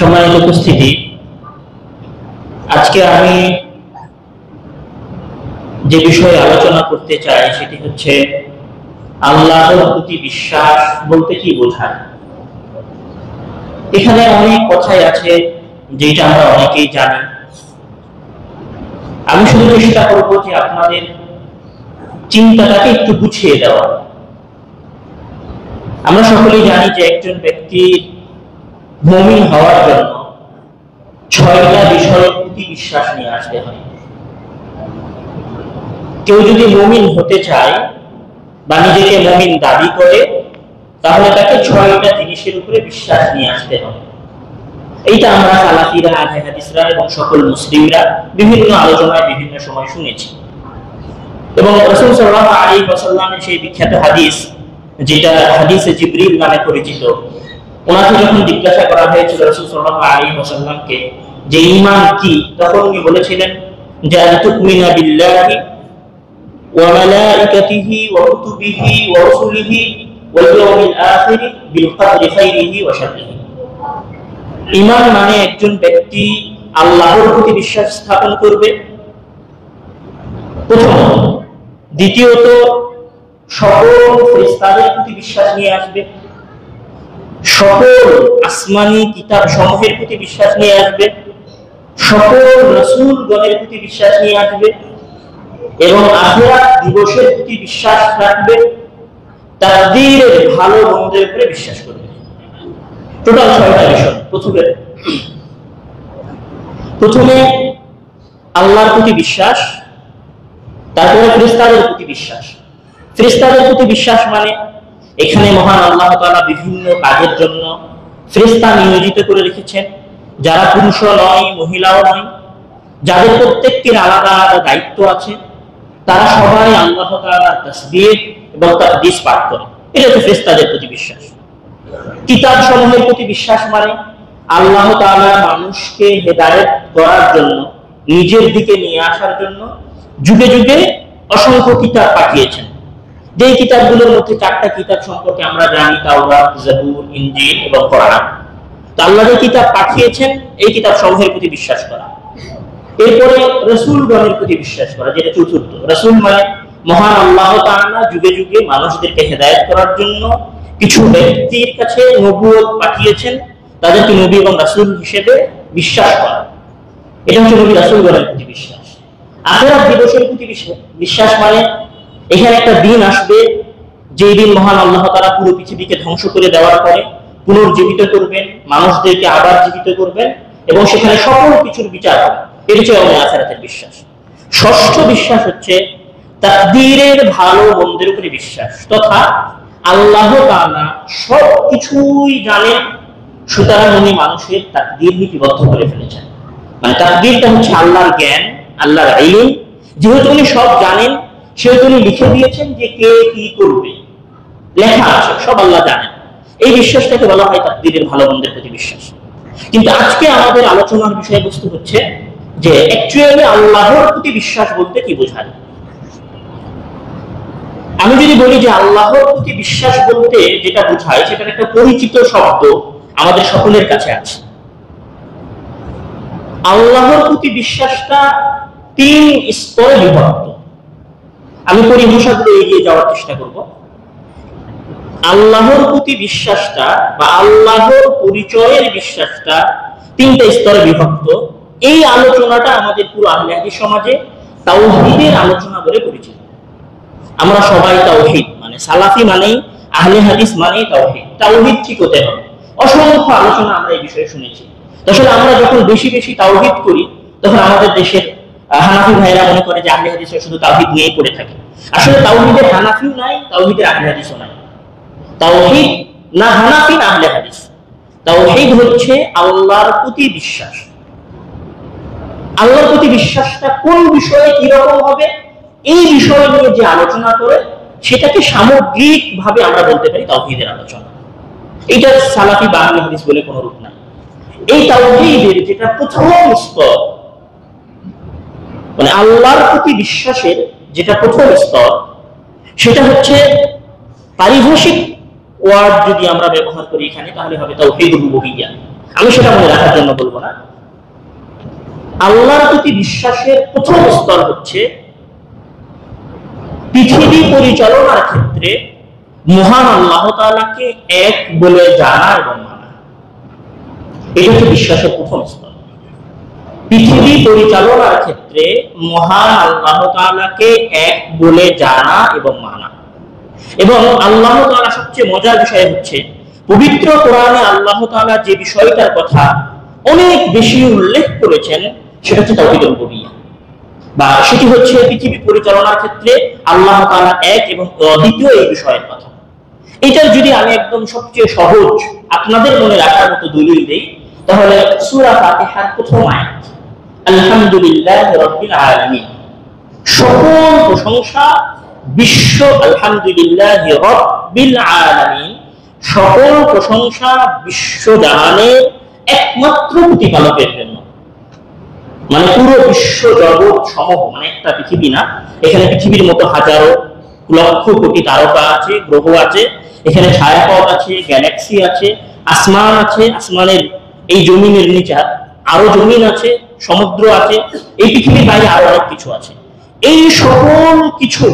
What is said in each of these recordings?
সম্মানিত উপস্থিতি, আজকে আমি যে বিষয়ে আলোচনা করতে চাই সেটি হচ্ছে আল্লাহর প্রতি বিশ্বাস বলতে কি বোঝায়। এখানে অনেক কথাই আছে যেটা আমরা অনেকেই জানি। আমি শুধু চেষ্টা করবো যে আপনাদের চিন্তাটাকে একটু গুছিয়ে দেওয়া। আমরা সকলেই জানি যে একজন ব্যক্তির মুমিন হওয়ার জন্য 6টা বিষয়ের প্রতি বিশ্বাস নিয়ে আসতে হয়। কেউ যদি মুমিন হতে চায় বা নিজেকে মুমিন দাবি করে, তাহলে তাকে 6টা জিনিসের উপরে বিশ্বাস নিয়ে আসতে হবে। এইটা আমরা সালাফিরা, আহলে হাদিসরা এবং সকল মুসলিমরা বিভিন্ন আলোচনায় বিভিন্ন সময় শুনেছি। এবং রাসূল সাল্লাল্লাহু আলাইহি ওয়াসাল্লামের সেই বিখ্যাত হাদিস, যেটা হাদিসে জিবরিল নামে পরিচিত, ওনাকে যখন জিজ্ঞাসা করা হয়েছিল রাসূল সাল্লাল্লাহু আলাইহি ওয়াসাল্লামকে যে ঈমান কি, তখন উনি বলেছিলেন যে আনতুমিনা বিল্লাহি ওয়া মালাইকাতিহি ওয়া কুতুবিহি ওয়া রাসূলিহি ওয়াল ইয়াউমিল আখির বিল কদরি খাইরিহি ওয়া শাররিহি। ঈমান মানে একজন ব্যক্তি আল্লাহর প্রতি বিশ্বাস স্থাপন করবে, প্রথমত। দ্বিতীয়ত, সকল ফেরেশতাদের প্রতি বিশ্বাস নিয়ে আসবে, সকল আসমানি কিতাব সমূহের প্রতি বিশ্বাস নিয়ে আসবে, সকল রাসূলগণের প্রতি বিশ্বাস নিয়ে আসবে এবং আখিরাত দিবসের প্রতি বিশ্বাস রাখবে, তাকদীরের ভালো মন্দের উপরে বিশ্বাস করবে। টোটাল 6টা বিষয়। প্রথমে আল্লাহর প্রতি বিশ্বাস, তারপরে ফেরেশতাদের প্রতি বিশ্বাস। ফেরেশতাদের প্রতি বিশ্বাস মানে এখানে মহান আল্লাহ তাআলা বিভিন্ন কাজের জন্য ফেরেশতা নিয়োজিত করে রেখেছেন, যারা পুরুষও নয় মহিলাও নয়, যাদের প্রত্যেকের আলাদা আলাদা দায়িত্ব আছে। তারা সবাই আল্লাহ তাআলার তাসবিহ এবং তাকদীস পাঠ করে। এটা হচ্ছে ফেরেশতাদের প্রতি বিশ্বাস। কিতাব সমূহের প্রতি বিশ্বাস মানে আল্লাহ তাআলা মানুষকে হেদায়েত করার জন্য, নিজের দিকে নিয়ে আসার জন্য যুগে যুগে অসংখ্য কিতাব পাঠিয়েছেন। যে কিতাবগুলোর মধ্যে 4টা কিতাব সম্পর্কে আমরা জানি, তাওরাত, জাবুর, ইনজিল এবং কোরআন। তো আল্লাহ যে কিতাব পাঠিয়েছেন, এই কিতাব সমূহের প্রতি বিশ্বাস করা। এরপরে রাসূলগণের প্রতি বিশ্বাস করা, যেটা চতুর্থ। রাসূল মানে মহান আল্লাহ তাআলা যুগে যুগে মানুষদেরকে হেদায়েত করার জন্য কিছু ব্যক্তির কাছে নবুয়ত পাঠিয়েছেন, তাদেরকে নবী এবং রাসূল হিসেবে বিশ্বাস করা। এটা হচ্ছে নবী রাসূলগণের প্রতি বিশ্বাস। আখিরাত দিবসের প্রতি বিশ্বাস মানে এখানে একটা দিন আসবে, যেই দিন মহান আল্লাহ তাআলা পুরো পৃথিবীকে ধ্বংস করে দেওয়ার পরে পুনর্জীবিত করবেন, মানুষদেরকে আবার জীবিত করবেন এবং সেখানে সকল কিছুর বিচার হবে। এটা হচ্ছে আখিরাতের বিশ্বাস। ষষ্ঠ বিশ্বাস হচ্ছে তাকদীরের ভালো মন্দের উপরে বিশ্বাস, তথা আল্লাহ তাআলা সবকিছুই জানেন, সুতরাং উনি মানুষের তাকদীর লিপিবদ্ধ করে ফেলেছেন। মানে তাকদীরটা হচ্ছে আল্লাহর জ্ঞান, আল্লাহর ইলম। যেহেতু উনি সব জানেন, সেহেতু উনি লিখে দিয়েছেন যে কে কি করবে, লেখা আছে, সব আল্লাহ জানেন। এই বিশ্বাসটাকে বলা হয় তাকদীরের ভালো মন্দের প্রতি বিশ্বাস। কিন্তু আজকে আমাদের আলোচনার বিষয়বস্তু হচ্ছে যে অ্যাকচুয়ালি আল্লাহর প্রতি বিশ্বাস বলতে কি বোঝায়। আমি যদি বলি যে আল্লাহর প্রতি বিশ্বাস বলতে যেটা বোঝায়, সেটার একটা পরিচিত শব্দ আমাদের সকলের কাছে আছে। আল্লাহর প্রতি বিশ্বাসটা 3 স্তরে বিভক্ত। আমি পরিভাষাগুলো এগিয়ে যাওয়ার চেষ্টা করব। আল্লাহর প্রতি বিশ্বাসটা বা আল্লাহর পরিচয়ের বিশ্বাসটা 3টা স্তরে বিভক্ত। এই আলোচনাটা আমাদের পুরো আহলে হাদিস সমাজে তাওহীদের আলোচনা বলে পরিচিত। আমরা সবাই তাওহীদ মানে সালাফি মানেই, আহলে হাদিস মানেই তাওহীদ। তাওহীদ ঠিক হতে হবে। অসংখ্য আলোচনা আমরা এই বিষয়ে শুনেছি। আসলে আমরা যখন বেশি বেশি তাওহীদ করি, তখন আমাদের দেশের হানাফি ভাইরা মনে করে যে আহলে হাদিসরা শুধু তাওহীদ নিয়েই পড়ে থাকে। আসলে তাওহীদের হানাফিও নাই, তাওহীদের আহলে হাদিসও নাই। তাওহীদ না হানাফি না আহলে হাদিস। তাওহীদ হচ্ছে আল্লাহর প্রতি বিশ্বাস। আল্লাহর প্রতি বিশ্বাসটা কোন বিষয়ে কি রকম হবে, এই বিষয় নিয়ে যে আলোচনা করে, সেটাকে সামগ্রিকভাবে আমরা বলতে পারি তাওহীদের আলোচনা। এটা সালাফি বা আহলে হাদিস বলে কোনো রূপ নাই। এই তাওহীদের যেটা প্রথম স্তর, মানে আল্লাহর প্রতি বিশ্বাসের যেটা প্রথম স্তর, সেটা হচ্ছে পারিভাষিক ওয়ার্ড যদি আমরা ব্যবহার করি এখানে, তাহলে হবে তাওহীদুল রুবুবিয়্যাহ। আমি সেটা মনে রাখার জন্য বলবো না। আল্লাহর প্রতি বিশ্বাসের প্রথম স্তর হচ্ছে পৃথিবী পরিচালনার ক্ষেত্রে মহান আল্লাহ তাআলাকে এক বলে জানা এবং মানা। এটা হচ্ছে বিশ্বাসের প্রথম স্তর। পৃথিবী পরিচালনার ক্ষেত্রে মহান আল্লাহ তাআলাকে এক বলে জানা এবং মানা। এবং আল্লাহ তাআলা সবচেয়ে মজার বিষয় হচ্ছে পবিত্র কোরআনে আল্লাহ তাআলা যে বিষয়টার কথা অনেক বেশি উল্লেখ করেছেন সেটা হচ্ছে তাওহীদুল রুবুবিয়্যাহ, বা সেটি হচ্ছে পৃথিবী পরিচালনার ক্ষেত্রে আল্লাহ তাআলা এক এবং অদ্বিতীয় এই বিষয়ের কথা। এটার যদি আমি একদম সবচেয়ে সহজ আপনাদের মনে রাখার মতো দলিল দেই, তাহলে সূরা ফাতিহার প্রথম আয়াত, আলহামদুলিল্লাহি রাব্বিল আলামিন, সকল প্রশংসা বিশ্ব, আলহামদুলিল্লাহি রাব্বিল আলামিন, সকল প্রশংসা বিশ্ব জাহানের একমাত্র প্রতিপালকের জন্য। মানে পুরো বিশ্ব জগৎ সমূহ, মানে একটা পৃথিবী না, এখানে পৃথিবীর মতো হাজারো লক্ষ কোটি তারকা আছে, গ্রহ আছে, এখানে ছায়াপথ আছে, গ্যালাক্সি আছে, আসমান আছে, আসমানের এই জমিনের নিচে আরো জমিন আছে, সমুদ্র আছে, এই পৃথিবীর বাইরে আরো অনেক কিছু আছে। এই সকল কিছু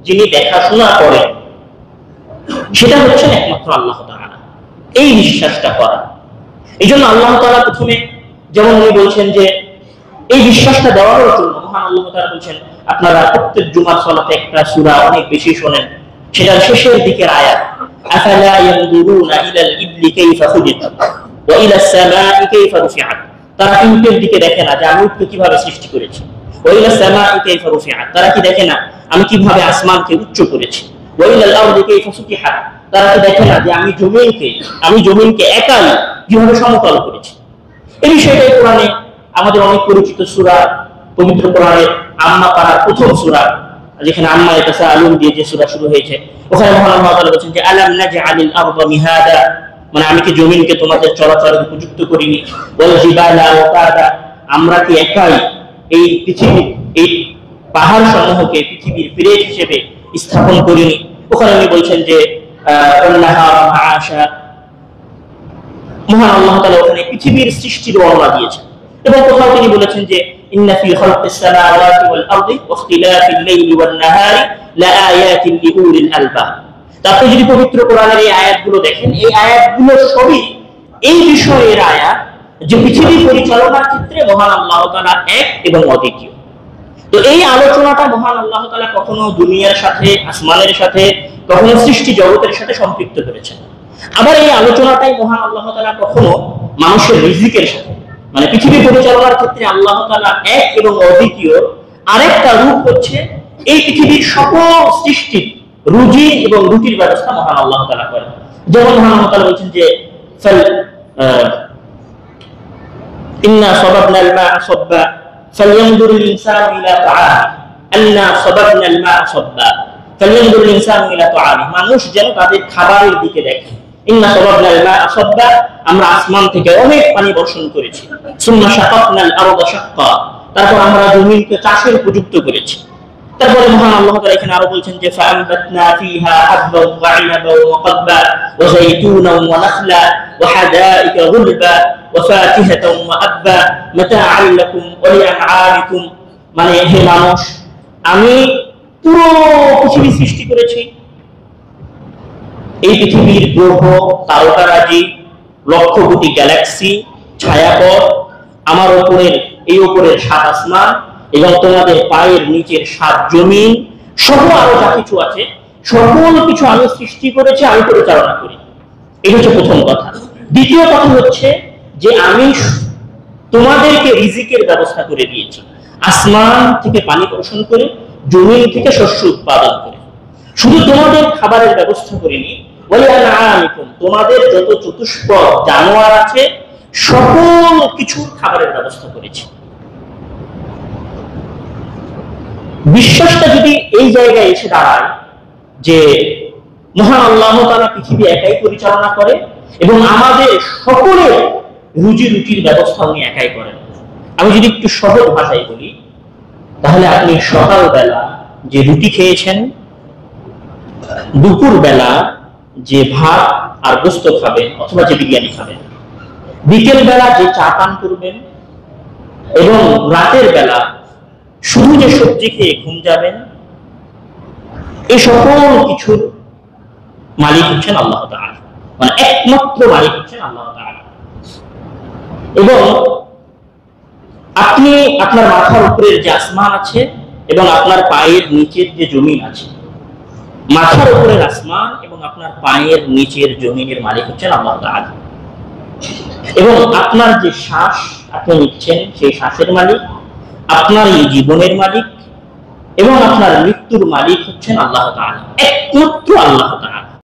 যিনি দেখাশোনা করেন সেটা হচ্ছে একমাত্র আল্লাহ তাআলা। এই বিশ্বাসটা করা, এই জন্য আল্লাহ তাআলা প্রথমে যেমন উনি বলছেন যে এই বিশ্বাসটা দেওয়ার জন্য মহান আল্লাহ তাআলা বলছেন, আপনারা প্রত্যেক জুমার সালাতে একটা সূরা অনেক বেশি শোনেন, সেটার শেষের দিকের আয়াত, আফালা ইয়ানজুরুনা ইলাল ইবলি কাইফা খুলিকাত ওয়া ইলাস সামাই কাইফা রুফিআত, তারা কি উটের দিকে দেখে না যে আমি উটকে কিভাবে সৃষ্টি করেছি, ওয়া ইলাস সামাই কাইফা রুফিআত, তারা কি দেখে না আমি কিভাবে আসমানকে উচ্চ করেছি, ওয়া ইলাল আরদি কাইফা সুতিহাত, তারা কি দেখে না যে আমি জমিনকে একাই কিভাবে সমতল করেছি। এই বিষয়টাই কোরআনে আমাদের অনেক পরিচিত সূরা, পবিত্র কোরআনের আম্মা পারার প্রথম সূরা, যেখানে আম্মা ইয়াতাসাআলুন দিয়ে যে সূরা শুরু হয়েছে, ওখানে মহান আল্লাহ তাআলা বলেছেন যে আলাম নাজআলিল আরদা মিহাদা, মানে আমি কি জমিনকে তোমাদের চলাচলের উপযুক্ত করিনি, ওয়াল জিবালা আওতাদা, আমরা কি একাই এই পৃথিবী, এই পাহাড় সমূহকে পৃথিবীর পেরেক হিসেবে স্থাপন করিনি। ওখানে উনি বলছেন যে আন্নাহার মাআশা, মহান আল্লাহ তাআলা ওখানে পৃথিবীর সৃষ্টির বর্ণনা দিয়েছেন। এবং কোথাও তিনি বলেছেন যে ইন্না ফি খালকিস সামাওয়াতি ওয়াল আরদি ওয়া ইখতিলাফিল লাইলি ওয়ান নাহারি লাআয়াতিন লিউলিল আলবাব। তারপরে যদি পবিত্র কোরআনের এই আয়াতগুলো দেখেন, এই আয়াতগুলো সবই এই বিষয়ের আয়াত যে পৃথিবী পরিচালনার ক্ষেত্রে মহান আল্লাহ তাআলা এক এবং অদ্বিতীয়। তো এই আলোচনাটা মহান আল্লাহ তাআলা কখনো দুনিয়ার সাথে, আসমানের সাথে, কখনো সৃষ্টি জগতের সাথে সম্পৃক্ত করেছেন। আবার এই আলোচনাটাই মহান আল্লাহ তাআলা কখনো মানুষের রিজিকের সাথে, মানে পৃথিবী পরিচালনার ক্ষেত্রে আল্লাহ তাআলা এক এবং অদ্বিতীয় আরেকটা রূপ হচ্ছে এই পৃথিবীর সকল সৃষ্টির রুজি এবং রুটির ব্যবস্থা মহান আল্লাহ তাআলা করেন। যেমন মহান আল্লাহ তাআলা বলেছেন যে ইন্না সাবাবনাল মা'a সাব্বা ফালইয়ানজুরুল ইনসানু ইলা তা'আমিহি আন্না সাবাবনাল মা'a সাব্বা ফালইয়ানজুরুল ইনসানু ইলা তা'আমিহি, মানুষ যেন তাদের খাবারের দিকে দেখে। ইন্না সাবাবনাল মা'a সাব্বা, আমরা আসমান থেকে অনেক পানি বর্ষণ করেছি। সুম্মা শাকাকনাল আরদা শাক্কা, তারপর আমরা জমিনকে চাষের উপযুক্ত করেছি। তারপরে মহান আল্লাহ তাআলা এখানে আরো বলছেন যে ফাআমবাতনা ফিহা হাব্বান ওয়া ইনাবান ওয়া কাদবা ওয়া যাইতুনান ওয়া নাখলা ওয়া হাদাইকা গুলবা ওয়া ফাতিহাতান ওয়া আব্বা মাতাআন লাকুম ওয়া লিআনআমিকুম, মানে হে মানুষ, আমি পুরো পৃথিবী সৃষ্টি করেছি। এই পৃথিবীর গ্রহ, তারকারাজি, লক্ষ কোটি গ্যালাক্সি, ছায়াপথ, আমার উপরের সাত আসমান এবং তোমাদের পায়ের নিচের সাত জমিন সহ আরো যা কিছু আছে, সকল কিছু আমি সৃষ্টি করেছি, আমি পরিচালনা করি। এই হচ্ছে প্রথম কথা। দ্বিতীয় কথা হচ্ছে যে আমি তোমাদেরকে রিজিকের ব্যবস্থা করে দিয়েছি, আসমান থেকে পানি বর্ষণ করে, জমিন থেকে শস্য উৎপাদন করে। শুধু তোমাদের খাবারের ব্যবস্থা করিনি, তোমাদের যত চতুষ্পদ জানোয়ার আছে সকল কিছুর খাবারের ব্যবস্থা করেছি। বিশ্বাসটা যদি এই জায়গায় এসে দাঁড়ায় যে মহান আল্লাহ তাআলা পৃথিবী একাই পরিচালনা করে এবং আমাদের সকলের রুজি রুটির ব্যবস্থা উনি একাই করেন। আমি যদি একটু সহজ ভাষায় বলি, তাহলে আপনি সকালবেলা যে রুটি খেয়েছেন, দুপুর বেলা যে ভাত আর গোস্ত খাবেন অথবা যে বিরিয়ানি খাবেন, বিকেল বেলা যে চা পান করবেন এবং রাতের বেলা শুধু যে সবজি খেয়ে ঘুম যাবেন, এই সকল কিছুর মালিক হচ্ছেন আল্লাহ তাআলা, মানে একমাত্র মালিক হচ্ছেন আল্লাহ তাআলা। এবং আপনি আপনার মাথার উপরের যে আসমান আছে এবং আপনার পায়ের নিচের যে জমিন আছে, মাথার উপরের আসমান এবং আপনার পায়ের নিচের জমিনের মালিক হচ্ছেন আল্লাহ তাআলা। এবং আপনার যে শ্বাস আপনি নিচ্ছেন সেই শ্বাসের মালিক, আপনার এই জীবনের মালিক এবং আপনার মৃত্যুর মালিক হচ্ছেন আল্লাহ তাআলা, একমাত্র আল্লাহ তাআলা।